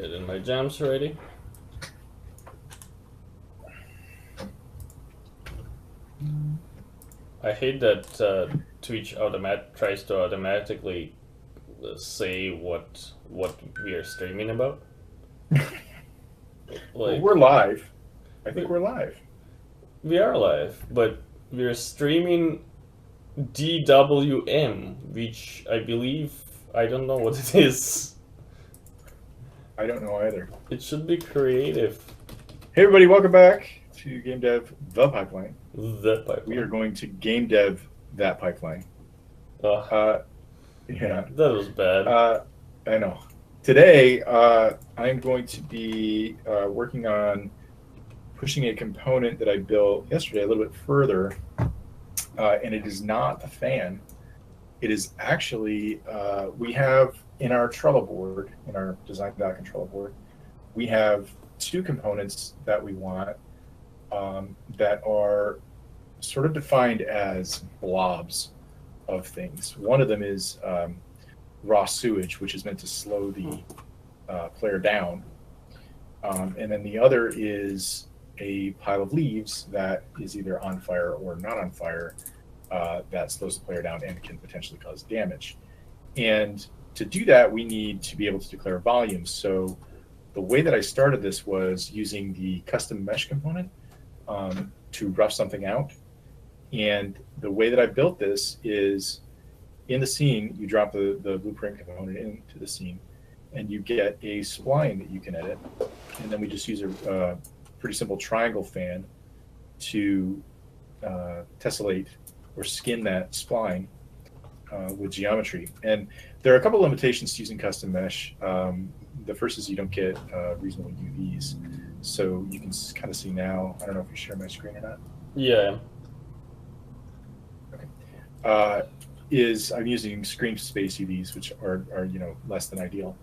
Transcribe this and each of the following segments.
Getting my jams ready. I hate that Twitch tries to automatically say what we are streaming about. Well, we're live. I think we're live. We are live, but we're streaming DWM, which I believe, I don't know what it is. I don't know either. It should be creative. Hey everybody, welcome back to Game Dev The Pipeline. The pipeline. We are going to game dev that pipeline. Yeah. That was bad. I know. Today, I'm going to be working on pushing a component that I built yesterday a little bit further, and it is not a fan. It is actually, we have in our Trello board, in our design doc and Trello board, we have two components that we want that are sort of defined as blobs of things. One of them is raw sewage, which is meant to slow the player down. And then the other is a pile of leaves that is either on fire or not on fire that slows the player down and can potentially cause damage. And to do that, we need to be able to declare volumes. So the way that I started this was using the custom mesh component to rough something out. And the way that I built this is in the scene, you drop the blueprint component into the scene and you get a spline that you can edit. And then we just use a pretty simple triangle fan to tessellate or skin that spline with geometry. And there are a couple of limitations to using custom mesh. The first is you don't get reasonable UVs. So you can kind of see now, I don't know if you share my screen or not. Yeah. Okay. I'm using screen space UVs, which are less than ideal,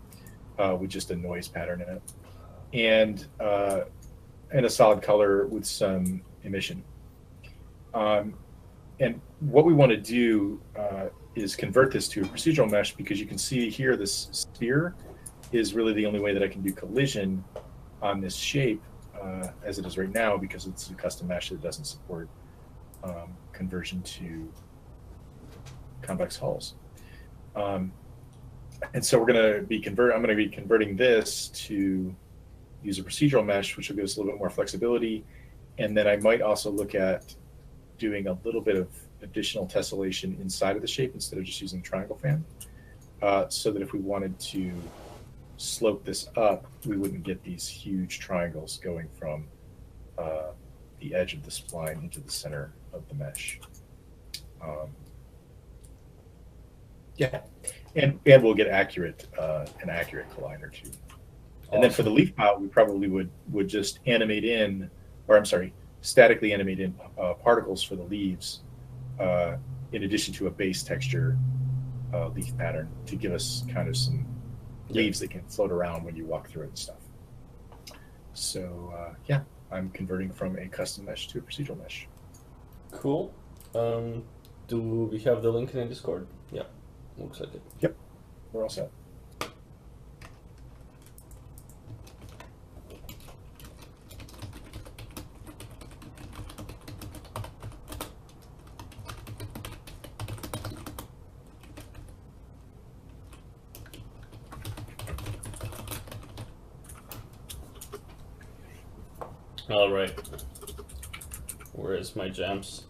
with just a noise pattern in it, and a solid color with some emission. And what we want to do is convert this to a procedural mesh, because you can see here this sphere is really the only way that I can do collision on this shape as it is right now, because it's a custom mesh that doesn't support conversion to convex hulls. And so we're going to be I'm going to be converting this to use a procedural mesh, which will give us a little bit more flexibility. And then I might also look at doing a little bit of additional tessellation inside of the shape instead of just using triangle fan, so that if we wanted to slope this up, we wouldn't get these huge triangles going from the edge of the spline into the center of the mesh. Yeah, and we'll get an accurate collider too. And then for the leaf pile, we probably would just animate in, or I'm sorry, statically animate in particles for the leaves, in addition to a base texture leaf pattern to give us kind of some leaves that can float around when you walk through it and stuff. So yeah, I'm converting from a custom mesh to a procedural mesh. Cool. Do we have the link in the Discord? Yeah. Looks like it. Yep, we're all set. All right. Where is my jams?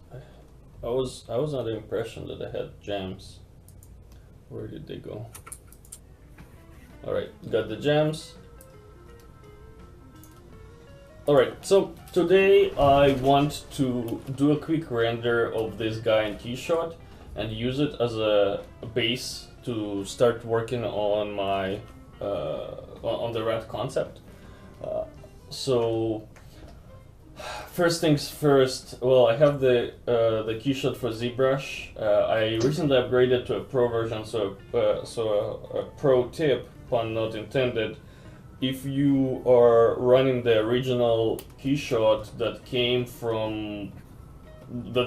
I was under the impression that I had jams. Where did they go? Alright, got the gems. Alright, so today I want to do a quick render of this guy in Keyshot and use it as a base to start working on my on the red concept. So first things first, well, I have the Keyshot for ZBrush. I recently upgraded to a pro version, so a pro tip, pun not intended. If you are running the original Keyshot that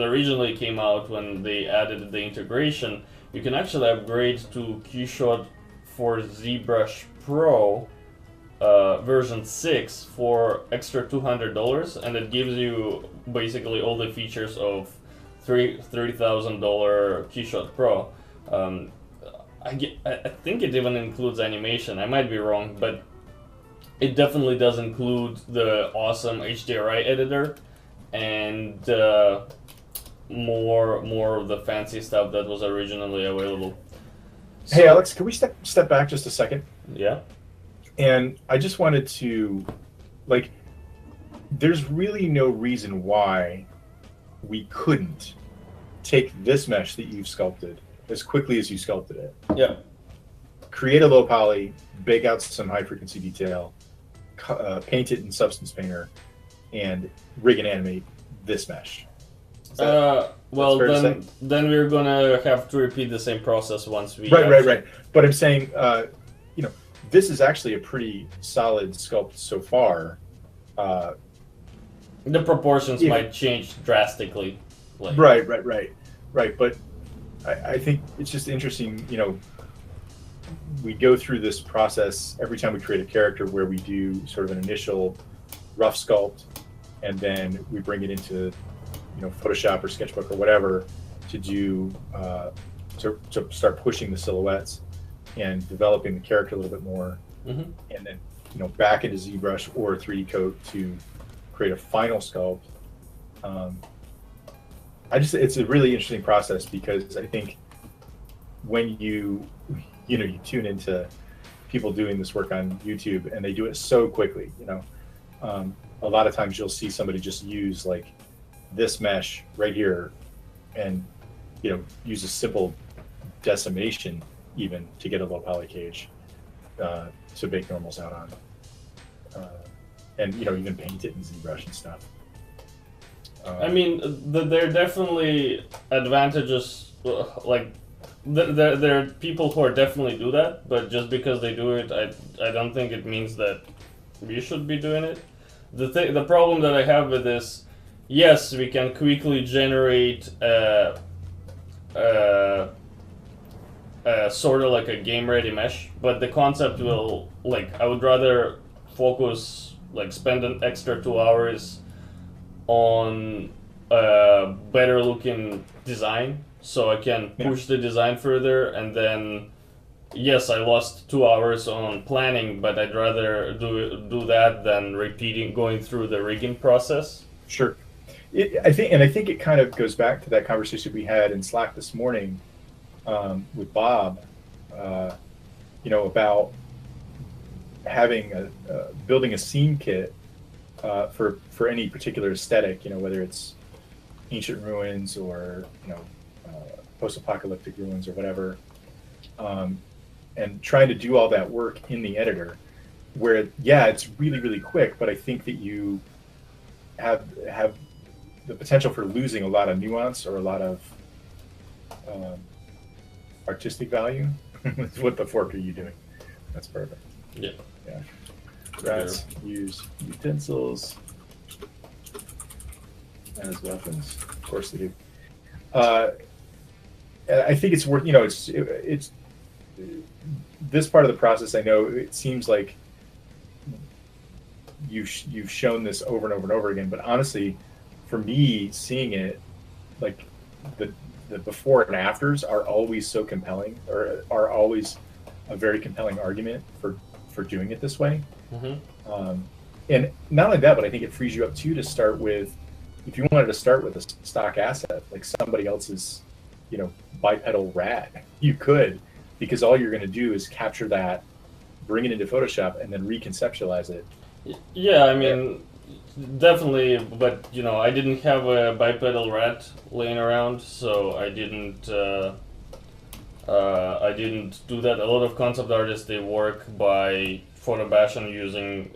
originally came out when they added the integration, you can actually upgrade to Keyshot for ZBrush Pro version 6 for extra $200, and it gives you basically all the features of $30,000 Keyshot Pro. I think it even includes animation. I might be wrong, but it definitely does include the awesome HDRI editor and more of the fancy stuff that was originally available. So, hey, Alex, can we step back just a second? Yeah. And I just wanted to, like, there's really no reason why we couldn't take this mesh that you've sculpted as quickly as you sculpted it. Yeah. Create a low poly, bake out some high frequency detail, paint it in Substance Painter, and rig and animate this mesh. Well, then we're gonna have to repeat the same process once we. Right. But I'm saying, this is actually a pretty solid sculpt so far. The proportions might change drastically. Like. Right. But I think it's just interesting. We go through this process every time we create a character where we do sort of an initial rough sculpt, and then we bring it into Photoshop or Sketchbook or whatever to do to start pushing the silhouettes and developing the character a little bit more, and then back into ZBrush or 3D Coat to create a final sculpt. It's a really interesting process, because I think when you tune into people doing this work on YouTube and they do it so quickly, a lot of times you'll see somebody just use like this mesh right here and use a simple decimation even to get a low poly cage to bake normals out on, and even paint it in ZBrush and stuff. I mean, there are definitely advantages. Like, there are people who are definitely do that, but just because they do it, I don't think it means that we should be doing it. The problem that I have with this, yes, we can quickly generate sort of like a game-ready mesh, but the concept will, I would rather focus, spend an extra 2 hours on better-looking design, so I can push the design further, and then, yes, I lost 2 hours on planning, but I'd rather do that than going through the rigging process. Sure. I think it kind of goes back to that conversation we had in Slack this morning with Bob, about having building a scene kit for any particular aesthetic, whether it's ancient ruins or post-apocalyptic ruins or whatever, and trying to do all that work in the editor, where it's really, really quick, but I think that you have the potential for losing a lot of nuance or a lot of artistic value. What the fork are you doing? That's perfect. Yeah. Rats use utensils as weapons. Of course they do. I think it's worth, it's this part of the process. I know it seems like you've shown this over and over and over again, but honestly, for me, seeing it, like the before and afters are always so compelling, or are always a very compelling argument for doing it this way. And not only that, but I think it frees you up too to start with, if you wanted to start with a stock asset, like somebody else's, bipedal rat, you could, because all you're going to do is capture that, bring it into Photoshop, and then reconceptualize it. Yeah, I mean, definitely, but I didn't have a bipedal rat laying around, so I didn't do that. A lot of concept artists, they work by photo bashing using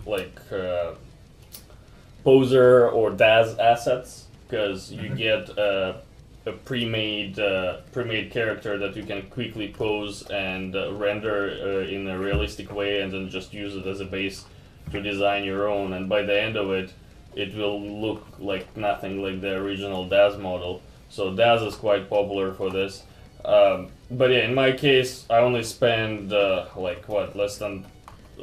Poser or Daz assets, because you get a pre-made character that you can quickly pose and render in a realistic way, and then just use it as a base to design your own. And by the end of it, it will look like nothing like the original Daz model. So Daz is quite popular for this. But yeah, in my case, I only spend less than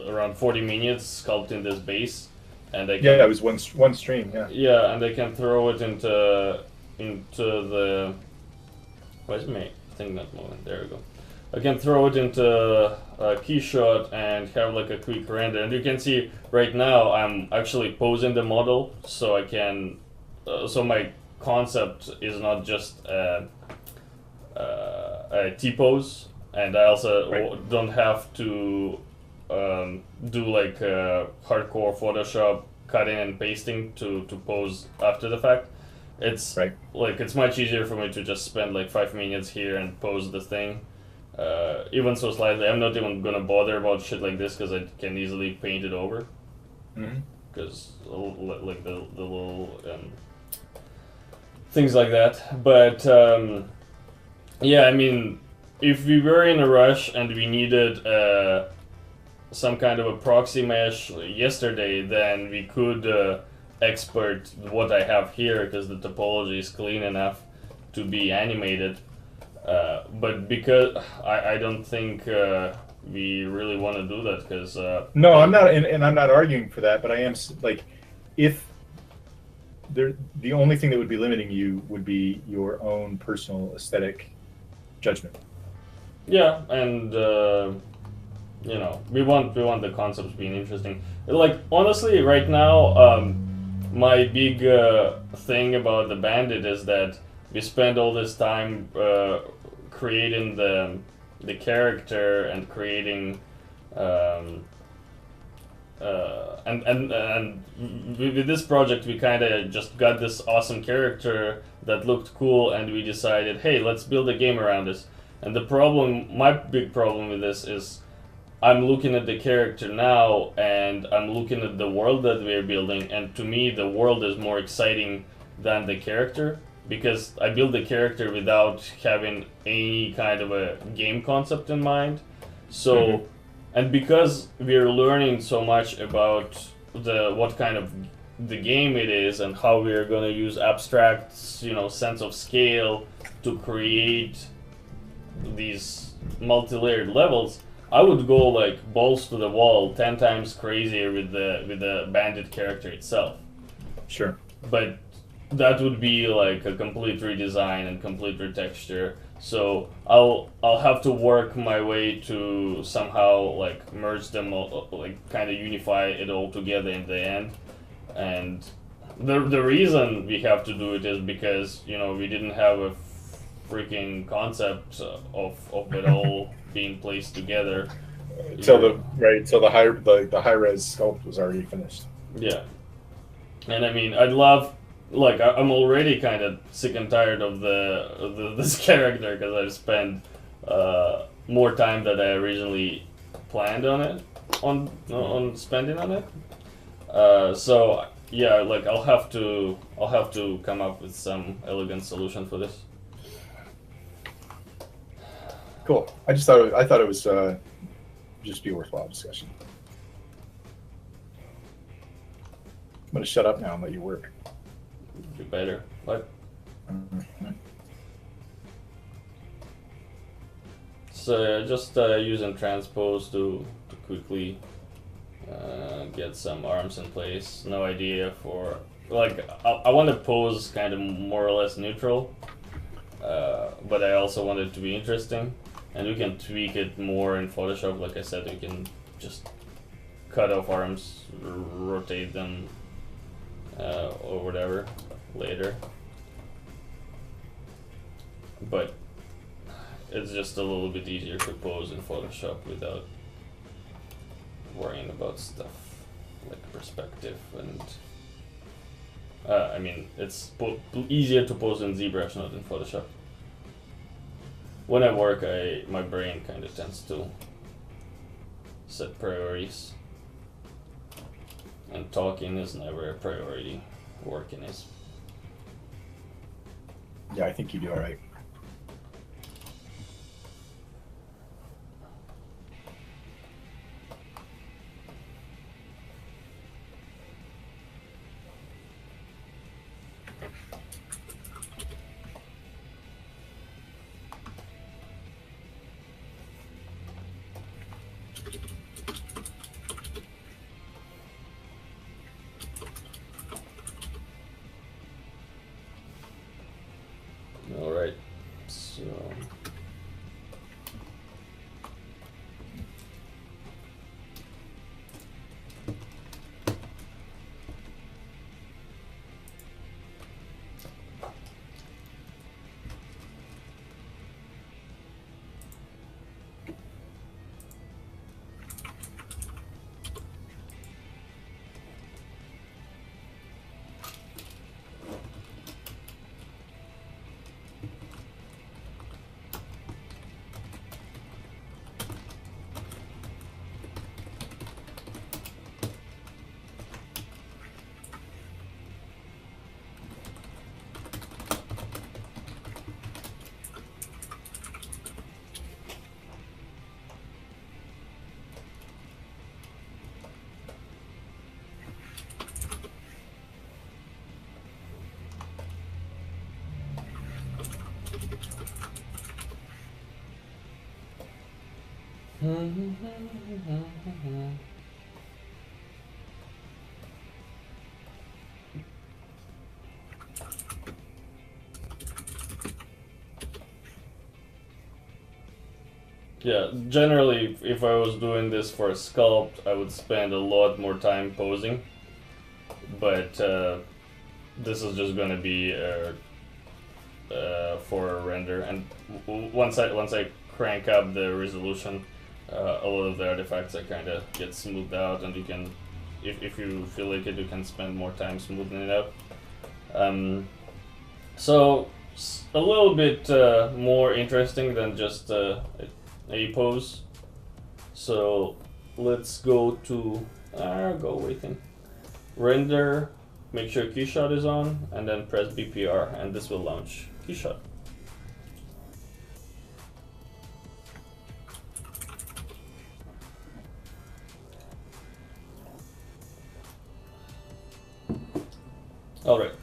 around 40 minutes sculpting this base, and I can, Yeah, it was one stream. Yeah. yeah, and I can throw it into the. Where's my thing not moving? There we go. I can throw it into Keyshot and have like a quick render, and you can see right now I'm actually posing the model, so I can. So my concept is not just a T-pose, and I also don't have to do like hardcore Photoshop cutting and pasting to pose after the fact. It's like it's much easier for me to just spend like 5 minutes here and pose the thing. Even so slightly, I'm not even gonna bother about shit like this because I can easily paint it over. Because like the little things like that. But yeah, I mean, if we were in a rush and we needed some kind of a proxy mesh yesterday, then we could export what I have here because the topology is clean enough to be animated. But because I don't think we really want to do that because no, I'm not, and I'm not arguing for that. But I am like, if the only thing that would be limiting you would be your own personal aesthetic judgment. Yeah, and you know, we want the concepts being interesting. Like honestly, right now, my big thing about the Bandit is that we spend all this time creating the character and creating and with this project we kind of just got this awesome character that looked cool, and we decided, hey, let's build a game around this. And the problem, my big problem with this is I'm looking at the character now and I'm looking at the world that we're building, and to me the world is more exciting than the character because I build the character without having any kind of a game concept in mind. So and because we're learning so much about what kind of the game it is and how we're going to use abstract, you know, sense of scale to create these multi-layered levels, I would go like balls to the wall 10 times crazier with the Bandit character itself. Sure. But that would be like a complete redesign and complete retexture. So I'll have to work my way to somehow like merge them all, like kind of unify it all together in the end. And the reason we have to do it is because, you know, we didn't have a freaking concept of it all being placed together till the high res sculpt was already finished. Yeah, and I mean, I'd love, like, I'm already kind of sick and tired of this character because I've spent more time than I originally planned on spending on it. So yeah, like I'll have to come up with some elegant solution for this. Cool. I thought it was just be a worthwhile discussion. I'm gonna shut up now and let you work. Do better. What? So just using transpose to quickly get some arms in place. No idea for, like, I want to pose kind of more or less neutral, but I also want it to be interesting. And we can tweak it more in Photoshop. Like I said, we can just cut off arms, rotate them, or whatever later. But it's just a little bit easier to pose in Photoshop without worrying about stuff like perspective and I mean, it's easier to pose in ZBrush, not in Photoshop. When I work, my brain kind of tends to set priorities, and talking is never a priority. Working is. Yeah, I think you do all right. Yeah, generally, if I was doing this for a sculpt, I would spend a lot more time posing. But this is just gonna be for a render, and once I crank up the resolution, a lot of the artifacts are kind of get smoothed out, and you can, if you feel like it, you can spend more time smoothing it out. So a little bit more interesting than just a pose. So let's go to go away thing. Render, make sure Keyshot is on, and then press BPR, and this will launch Keyshot. Alright,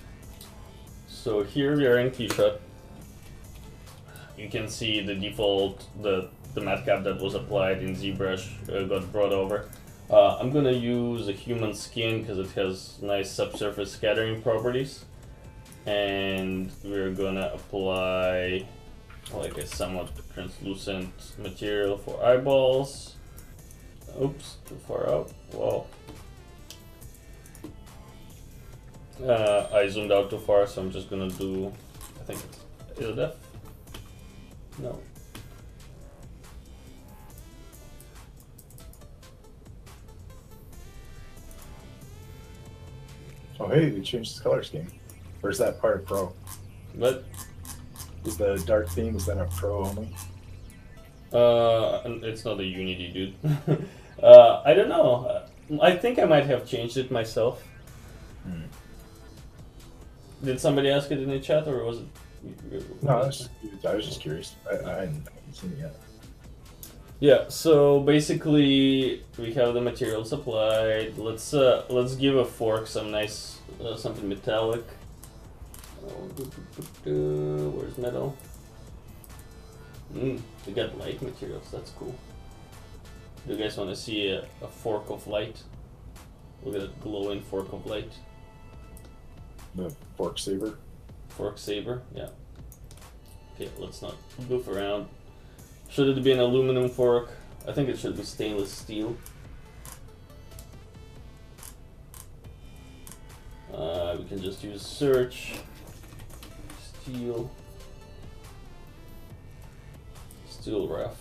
so here we are in Keyshot. You can see the default, the matte cap that was applied in ZBrush got brought over. I'm gonna use a human skin because it has nice subsurface scattering properties, and we're gonna apply like a somewhat translucent material for eyeballs. Oops, too far out. Wow. I zoomed out too far, so I'm just gonna do, I think it's, is it F? No. Oh, hey, they changed the color scheme. Or is that part of Pro? But Is the dark theme, is that a Pro only? it's not a Unity, dude. I don't know. I think I might have changed it myself. Did somebody ask it in the chat, or was it? No, I was just curious. I hadn't seen it yet. Yeah. So basically, we have the materials applied. Let's give a fork some nice something metallic. Where's metal? We got light materials. That's cool. Do you guys want to see a fork of light? Look at that glowing fork of light. The fork saber. Fork saber, yeah. Okay, let's not goof around. Should it be an aluminum fork? I think it should be stainless steel. We can just use search, steel ref.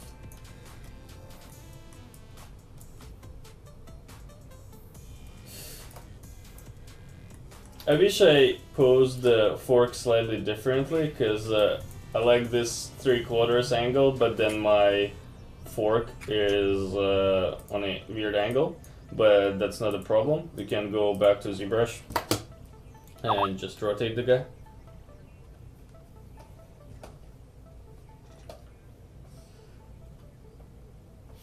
I wish I posed the fork slightly differently, because I like this 3/4 angle, but then my fork is on a weird angle, but that's not a problem. We can go back to ZBrush and just rotate the guy.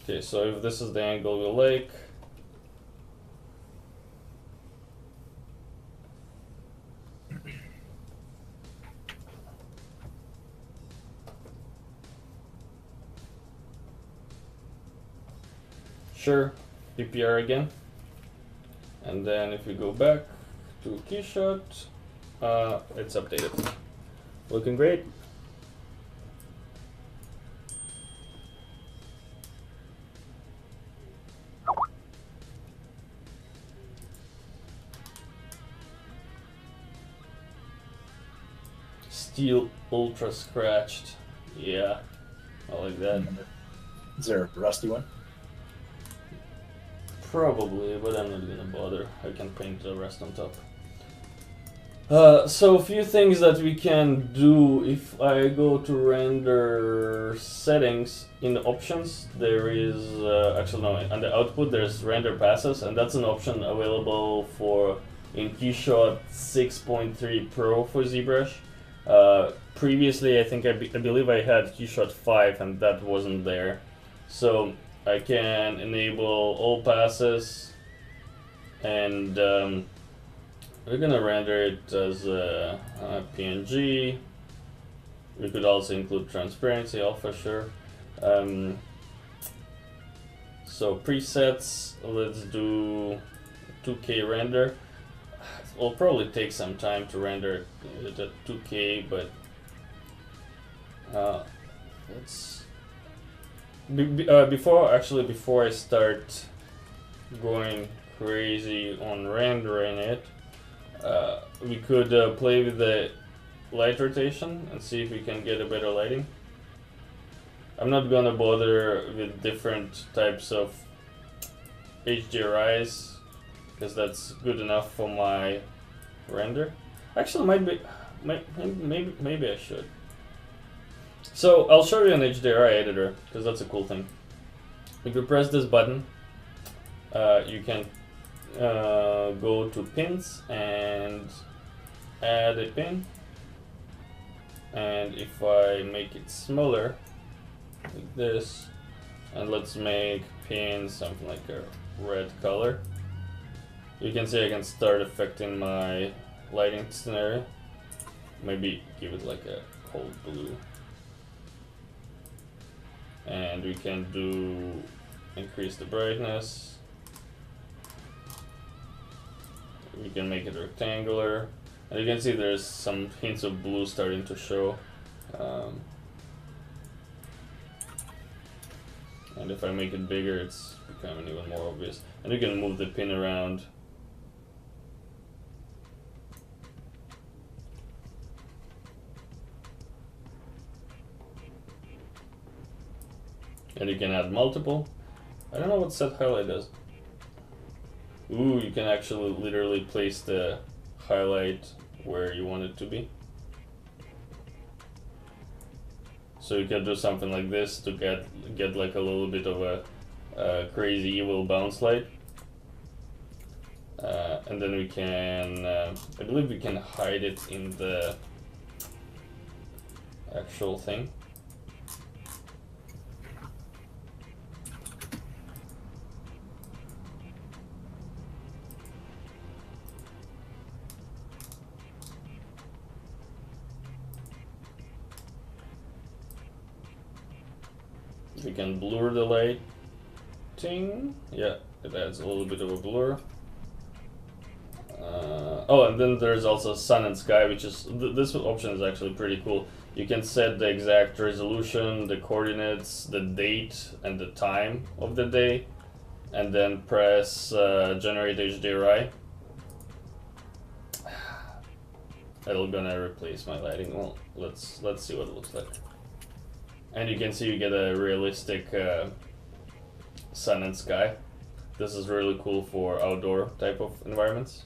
Okay, so if this is the angle we like, sure, PPR again, and then if we go back to Keyshot, it's updated. Looking great. Steel ultra scratched. Yeah, I like that. Is there a rusty one? Probably, but I'm not gonna bother. I can paint the rest on top. So a few things that we can do. If I go to render settings, in the options there is actually no, on the output there's render passes, and that's an option available for in Keyshot 6.3 Pro for ZBrush. Previously I think I believe I had Keyshot 5 and that wasn't there, so I can enable all passes, and we're gonna render it as a PNG. We could also include transparency, alpha, sure. So presets, let's do 2K render. It will probably take some time to render it at 2K, but let's before I start going crazy on rendering it, we could play with the light rotation and see if we can get a better lighting. I'm not gonna bother with different types of HDRIs because that's good enough for my render. Actually, maybe I should. So I'll show you an HDRI editor because that's a cool thing. If you press this button, you can go to pins and add a pin. And if I make it smaller, like this, and let's make pin something like a red color, you can see I can start affecting my lighting scenario. Maybe give it like a cold blue. And we can do increase the brightness. We can make it rectangular. And you can see there's some hints of blue starting to show. And if I make it bigger, it's becoming even more obvious. And you can move the pin around. And you can add multiple. I don't know what set highlight does. Ooh, you can actually literally place the highlight where you want it to be. So you can do something like this to get like a little bit of a crazy evil bounce light. And then we can, I believe we can hide it in the actual thing. We can blur the lighting. Yeah, it adds a little bit of a blur. Oh, and then there's also sun and sky, which is this option is actually pretty cool. You can set the exact resolution, the coordinates, the date, and the time of the day, and then press generate HDRI. It'll gonna replace my lighting. Well, let's see what it looks like. And you can see you get a realistic sun and sky. This is really cool for outdoor type of environments.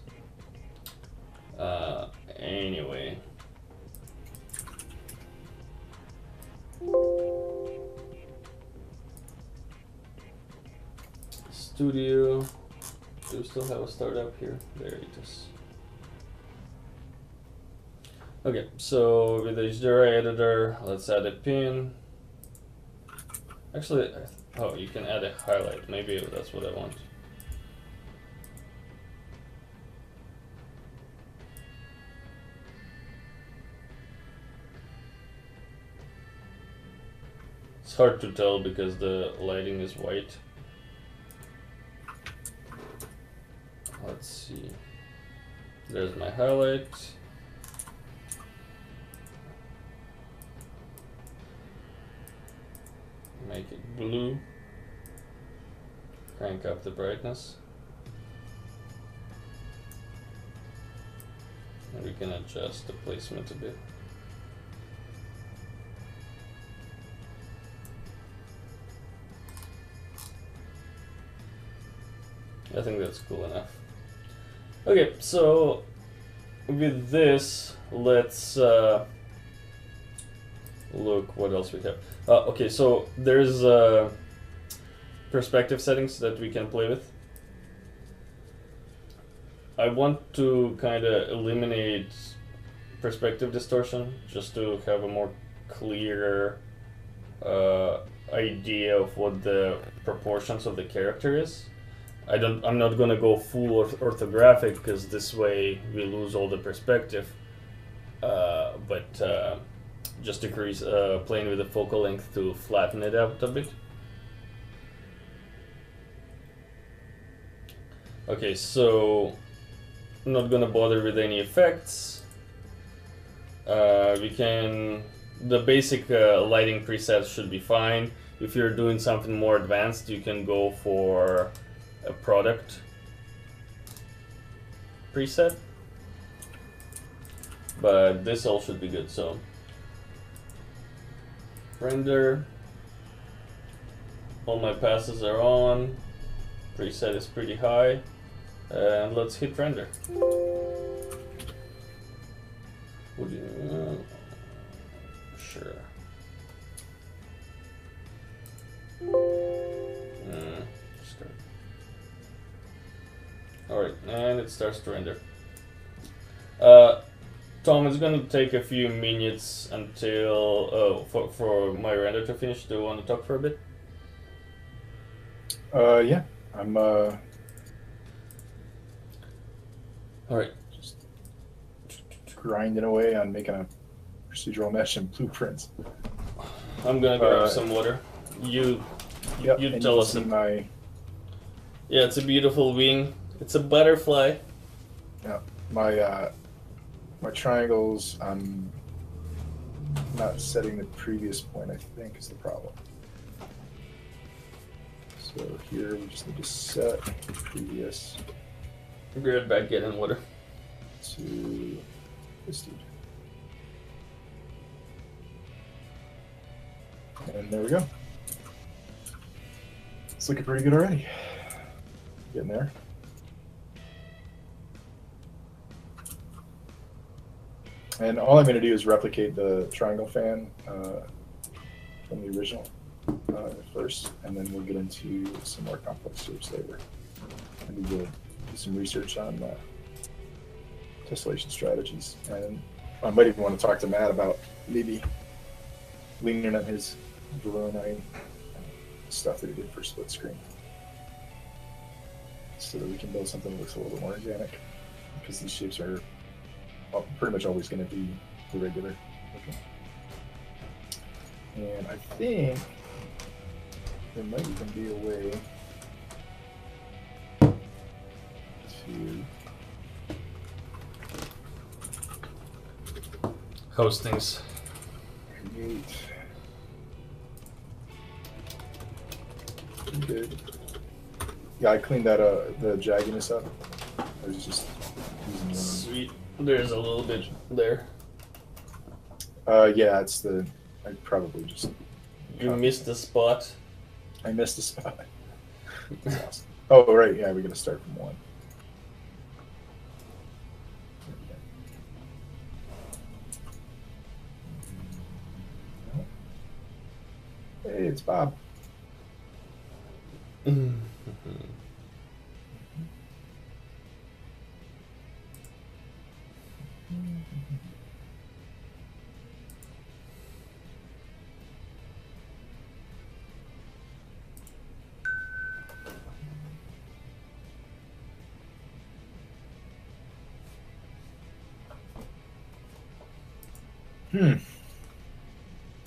Anyway. Studio. Do we still have a startup here? There it is. Okay, so with the HDRI editor, let's add a pin. Actually, oh, you can add a highlight. Maybe that's what I want. It's hard to tell because the lighting is white. Let's see. There's my highlight. Make it blue. Crank up the brightness. And we can adjust the placement a bit. I think that's cool enough. Okay, so with this, let's look what else we have. Okay, so there's perspective settings that we can play with. I want to kind of eliminate perspective distortion just to have a more clear idea of what the proportions of the character is. I'm not gonna go full orthographic because this way we lose all the perspective. But just decrease playing with the focal length to flatten it out a bit. Okay, so I'm not gonna bother with any effects. The basic lighting presets should be fine. If you're doing something more advanced, you can go for a product preset. But this all should be good, so. Render. All my passes are on. Preset is pretty high. And let's hit render. Would you, sure. Start. Alright, and it starts to render. Tom, it's gonna take a few minutes until for my render to finish. Do you want to talk for a bit? Yeah, I'm Alright. just grinding away on making a procedural mesh and blueprints. I'm gonna grab some water. You tell us. Yeah, it's a beautiful wing. It's a butterfly. Yeah, my triangles. I'm not setting the previous point. I think is the problem. So here we just need to set the previous. Be right back getting water. To this dude. And there we go. It's looking pretty good already. Getting there. And all I'm going to do is replicate the triangle fan from the original first, and then we'll get into some more complex shapes later. And we will do some research on tessellation strategies. And I might even want to talk to Matt about maybe leaning on his Voronoi stuff that he did for split screen, so that we can build something that looks a little bit more organic, because these shapes are pretty much always going to be irregular looking. And I think there might even be a way to How's things? create. Pretty good. Yeah, I cleaned that the jagginess up. I was just using one. Sweet. There's a little bit there. Yeah, it's the. I probably just. You missed the spot. I missed a spot. That's awesome. Oh, right. Yeah, we got to start from one. Hey, it's Bob.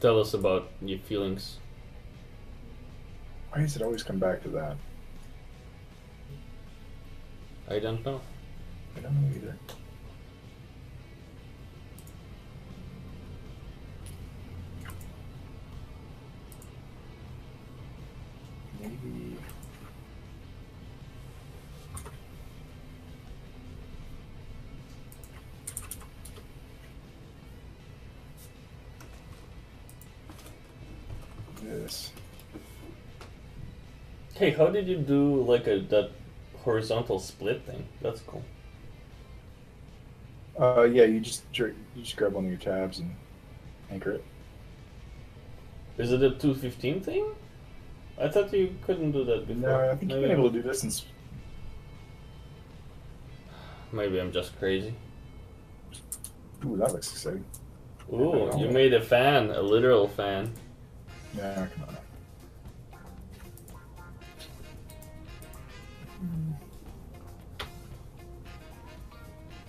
Tell us about your feelings. Why does it always come back to that? I don't know. I don't know either. Maybe. This. Hey, how did you do like that horizontal split thing? That's cool. Yeah, you just grab one of your tabs and anchor it. Is it a 215 thing? I thought you couldn't do that before. No, I think you've been able to do this since. Maybe I'm just crazy. Ooh, that looks exciting. Ooh, you made a fan, a literal fan. Yeah, come on.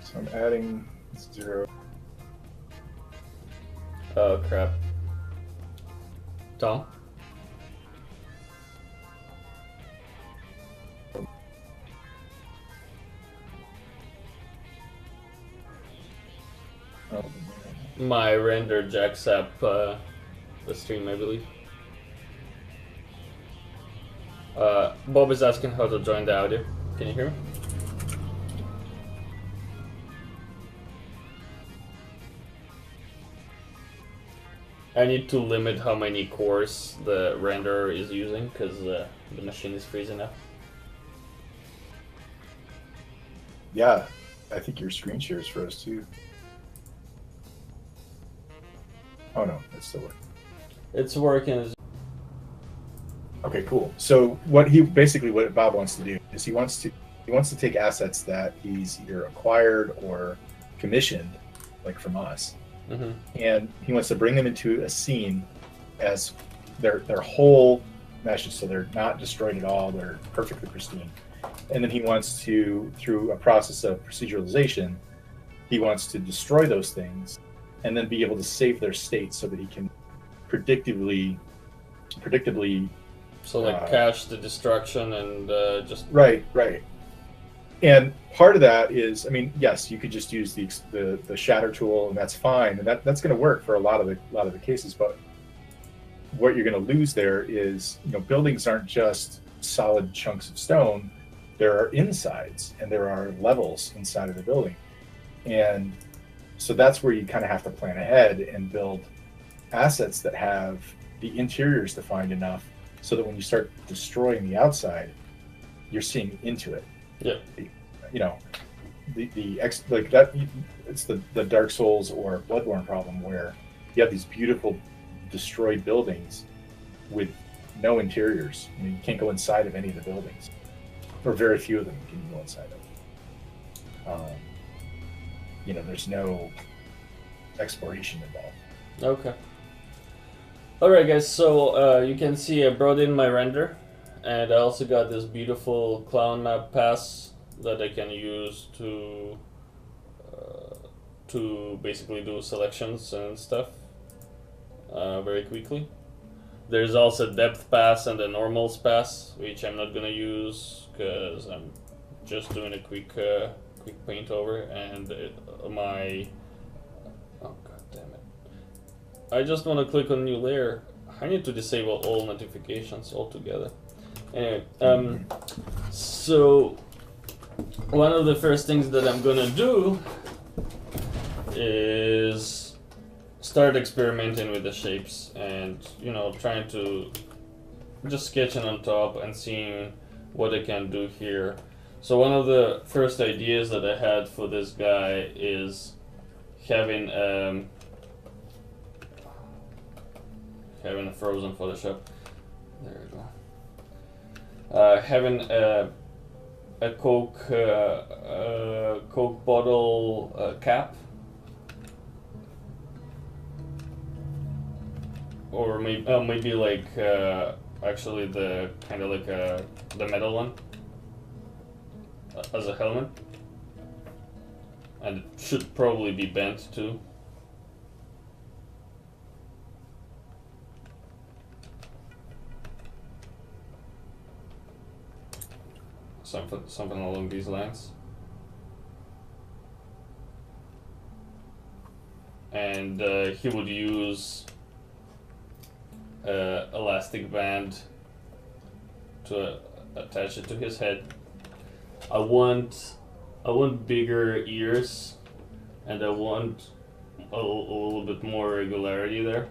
So I'm adding 0. Oh crap. Tom? my render jacks up the stream, I believe. Bob is asking how to join the audio. Can you hear me? I need to limit how many cores the renderer is using because the machine is freezing up. Yeah, I think your screen shares for us too. Oh no, it's still working. It's working. Okay, cool. So what Bob wants to do is he wants to take assets that he's either acquired or commissioned, like from us, and he wants to bring them into a scene as their whole meshes, so they're not destroyed at all. They're perfectly pristine. And then he wants to, through a process of proceduralization, he wants to destroy those things and then be able to save their state so that he can predictably so like cache the destruction and just right. And part of that is, I mean, yes, you could just use the shatter tool and that's fine, and that's going to work for a lot of the cases. But what you're going to lose there is, buildings aren't just solid chunks of stone. There are insides and there are levels inside of the building. And so that's where you kind of have to plan ahead and build assets that have the interiors defined enough so that when you start destroying the outside, you're seeing into it. Yeah. It's the Dark Souls or Bloodborne problem where you have these beautiful destroyed buildings with no interiors. You can't go inside of any of the buildings. Or very few of them can you go inside of. There's no exploration involved. Okay. Alright guys, so you can see I brought in my render, and I also got this beautiful clown map pass that I can use to basically do selections and stuff very quickly. There's also depth pass and the normals pass, which I'm not gonna use because I'm just doing a quick paint over, and oh god damn it! I just want to click on new layer. I need to disable all notifications altogether. Anyway, so one of the first things that I'm gonna do is start experimenting with the shapes and trying to just sketching on top and seeing what I can do here. So one of the first ideas that I had for this guy is having a frozen Photoshop. There we go. Having a Coke bottle cap, or maybe like actually the kind of like the metal one as a helmet, and it should probably be bent too. Something along these lines. And he would use elastic band to attach it to his head. I want bigger ears, and I want a little bit more regularity there.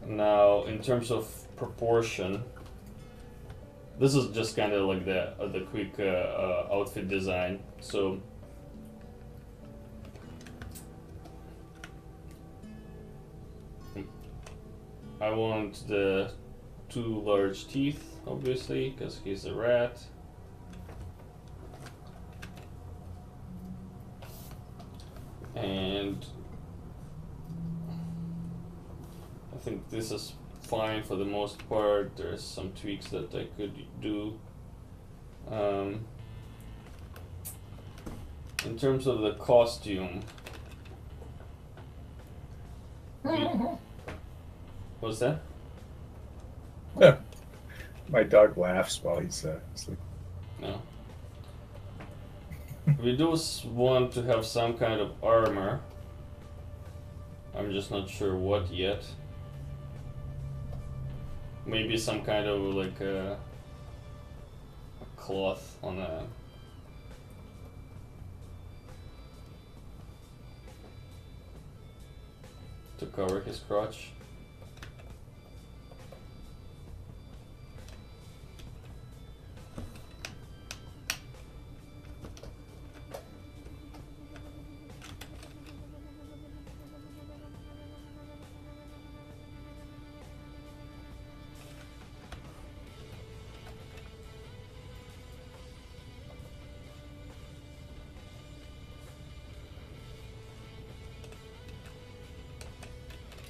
Now, in terms of proportion, this is just kind of like the quick outfit design. So I want the 2 large teeth, obviously, because he's a rat. And I think this is fine for the most part. There's some tweaks that I could do. In terms of the costume, what's that? Yeah. My dog laughs while he's sleeping. No. We do want to have some kind of armor. I'm just not sure what yet. Maybe some kind of like a cloth on a... to cover his crotch.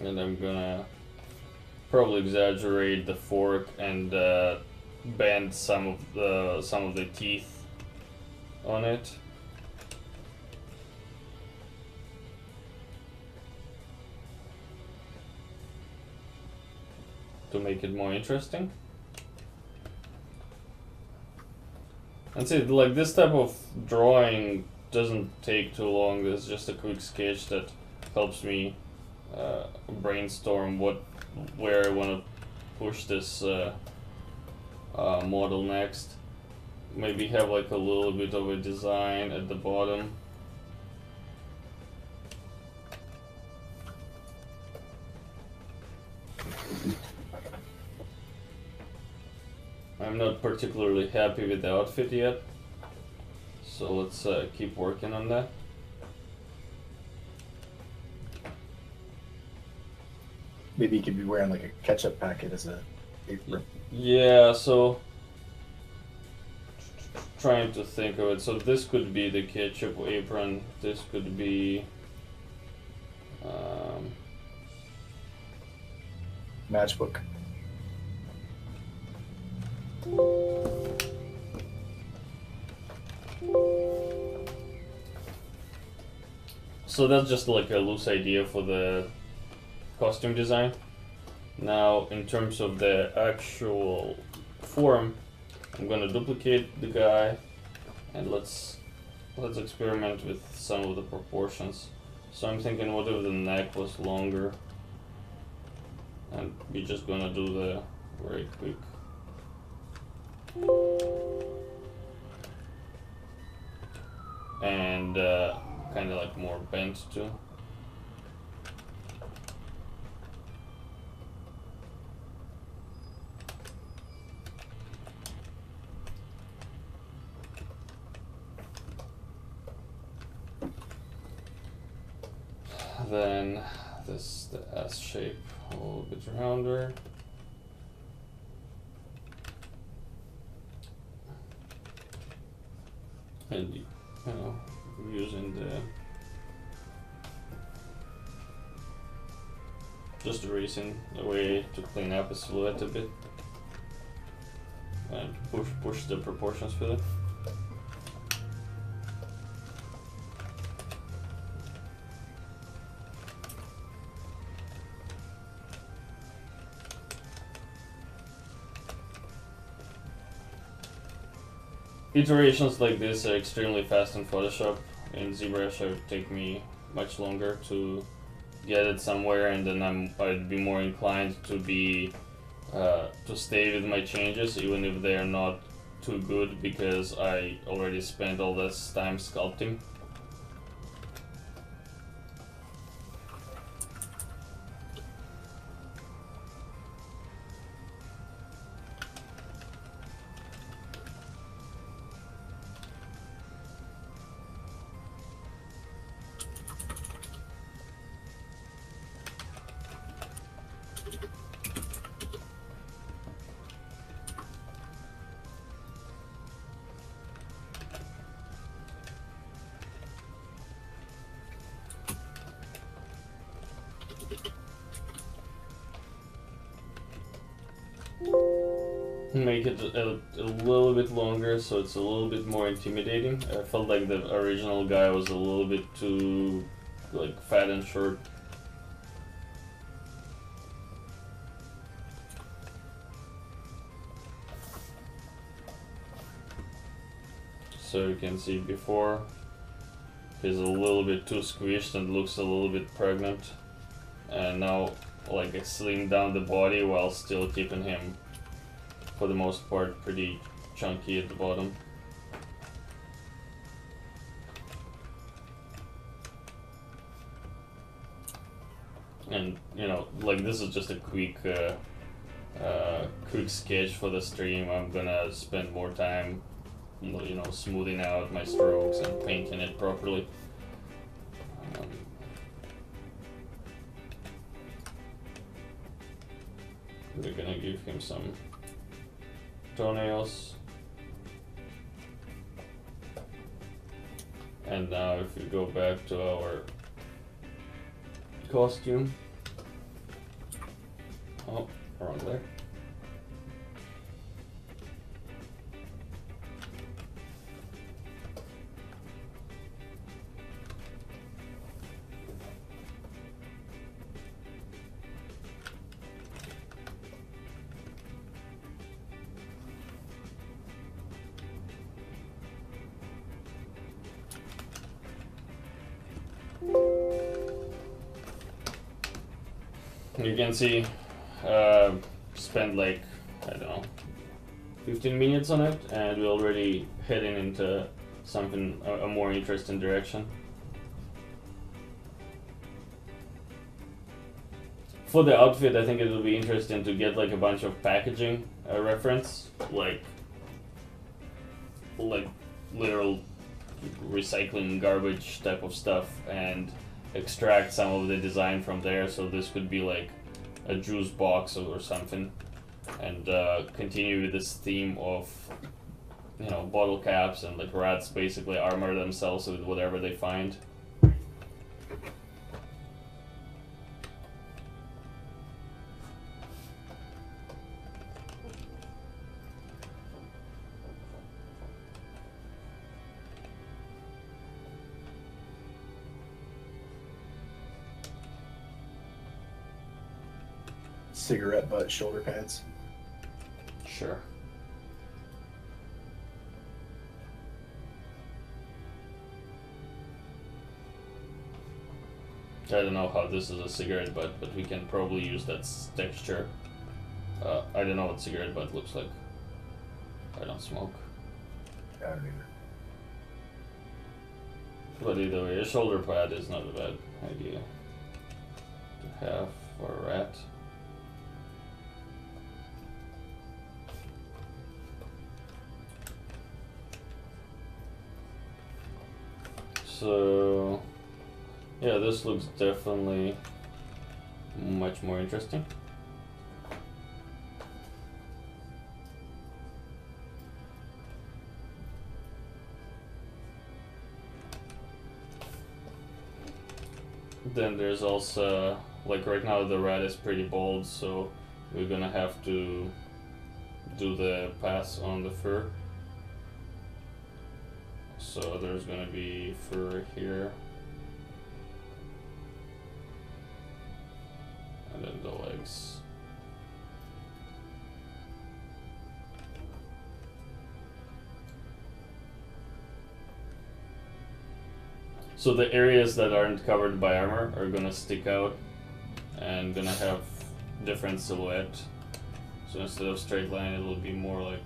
And I'm gonna probably exaggerate the fork and bend some of the teeth on it. To make it more interesting. And see, like this type of drawing doesn't take too long. There's just a quick sketch that helps me brainstorm where I want to push this model next. Maybe have like a little bit of a design at the bottom. I'm not particularly happy with the outfit yet, so let's keep working on that. Maybe you could be wearing like a ketchup packet as a apron. Yeah, so trying to think of it. So this could be the ketchup apron. This could be Matchbook. So that's just like a loose idea for the costume design. Now, in terms of the actual form, I'm gonna duplicate the guy, and let's experiment with some of the proportions. So I'm thinking, what if the neck was longer? And we're just gonna do the very quick. And kind of like more bent too. Then the S shape a little bit rounder. And you know, using just erasing the way to clean up the silhouette a bit and push the proportions further. Iterations like this are extremely fast in Photoshop. In ZBrush it would take me much longer to get it somewhere, and then I'd be more inclined to be to stay with my changes even if they're not too good, because I already spent all this time sculpting. Make it a little bit longer so it's a little bit more intimidating. I felt like the original guy was a little bit too like fat and short. So you can see before He's a little bit too squished and looks a little bit pregnant. And now, like, I slim down the body while still keeping him, for the most part, pretty chunky at the bottom. And, you know, like, this is just a quick sketch for the stream. I'm gonna spend more time, you know, smoothing out my strokes and painting it properly. We're gonna give him some toenails. And now if we go back to our costume. Oh, wrong there. You can see, spent like, I don't know, 15 minutes on it, and we're already heading into something, a more interesting direction. For the outfit, I think it will be interesting to get like a bunch of packaging reference, like literal recycling garbage type of stuff, and extract some of the design from there. So this could be like a juice box or something, and continue with this theme of, you know, bottle caps, and like rats basically armor themselves with whatever they find. Cigarette butt shoulder pads. Sure. I don't know how this is a cigarette butt, but we can probably use that texture. I don't know what cigarette butt looks like. I don't smoke. I don't either. But either way, a shoulder pad is not a bad idea to have for a rat. So, yeah, this looks definitely much more interesting. Then there's also, like right now the rat is pretty bold, so we're gonna have to do the pass on the fur. So there's gonna be fur here, and then the legs. So the areas that aren't covered by armor are gonna stick out and gonna have different silhouette. So instead of straight line, it will be more like,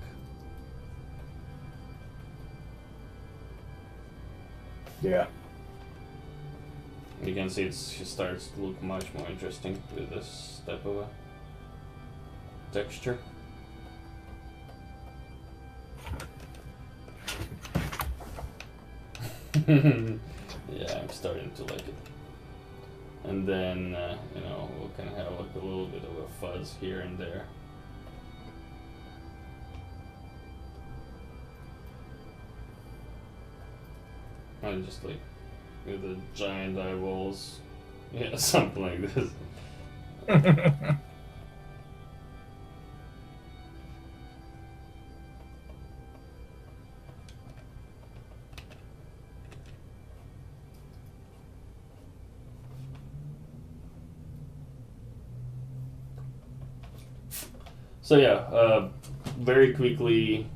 yeah. You can see it starts to look much more interesting with this type of a texture. Yeah, I'm starting to like it. And then, you know, we can have like a little bit of a fuzz here and there. I just like with the giant eyeballs. Yeah, something like this. So yeah, very quickly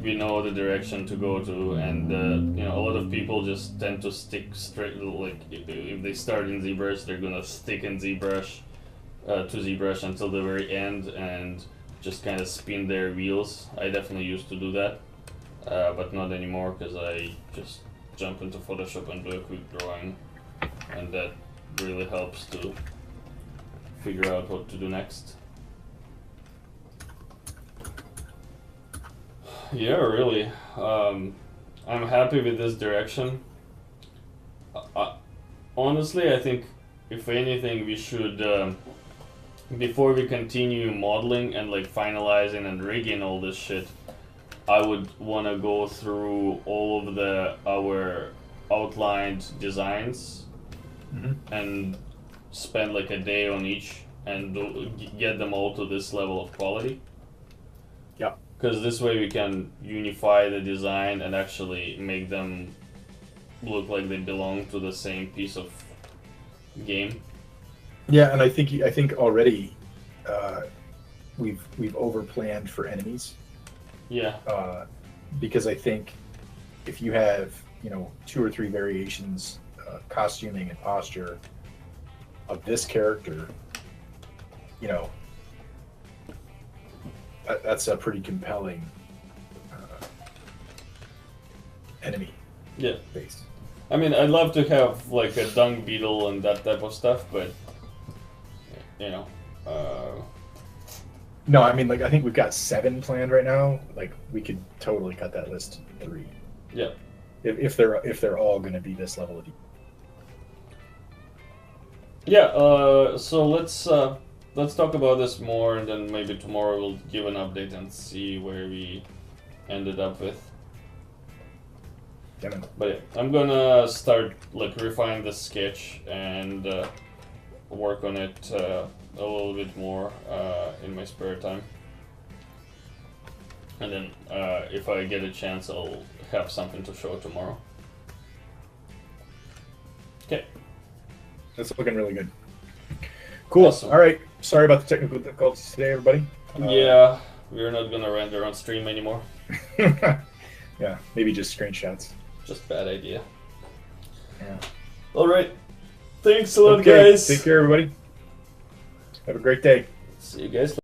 we know the direction to go to, and you know, a lot of people just tend to stick straight. Like if they start in ZBrush, they're gonna stick in ZBrush to ZBrush until the very end and just kind of spin their wheels. I definitely used to do that, but not anymore because I just jump into Photoshop and do a quick drawing, and that really helps to figure out what to do next. Yeah, really. I'm happy with this direction. Honestly, I think if anything, we should, before we continue modeling and like finalizing and rigging all this shit, I would want to go through all of our outlined designs and spend like a day on each and get them all to this level of quality. Yeah. Because this way we can unify the design and actually make them look like they belong to the same piece of game. Yeah, and I think already we've overplanned for enemies. Yeah. Because I think if you have 2 or 3 variations, costuming and posture of this character, that's a pretty compelling enemy. Yeah. Base. I mean, I'd love to have like a dung beetle and that type of stuff, but No, I mean, like I think we've got 7 planned right now. Like we could totally cut that list to 3. Yeah. If they're all going to be this level of. Yeah. So let's talk about this more, and then maybe tomorrow we'll give an update and see where we ended up with. Yeah, man. But yeah, I'm gonna start like refine the sketch and work on it a little bit more in my spare time. And then if I get a chance, I'll have something to show tomorrow. Okay. That's looking really good. Cool. Awesome. All right. Sorry about the technical difficulties today, everybody. Yeah, we're not gonna render on stream anymore. Yeah, maybe just screenshots. Just bad idea. Yeah. All right. Thanks a lot, Okay. guys. Take care, everybody. Have a great day. See you guys.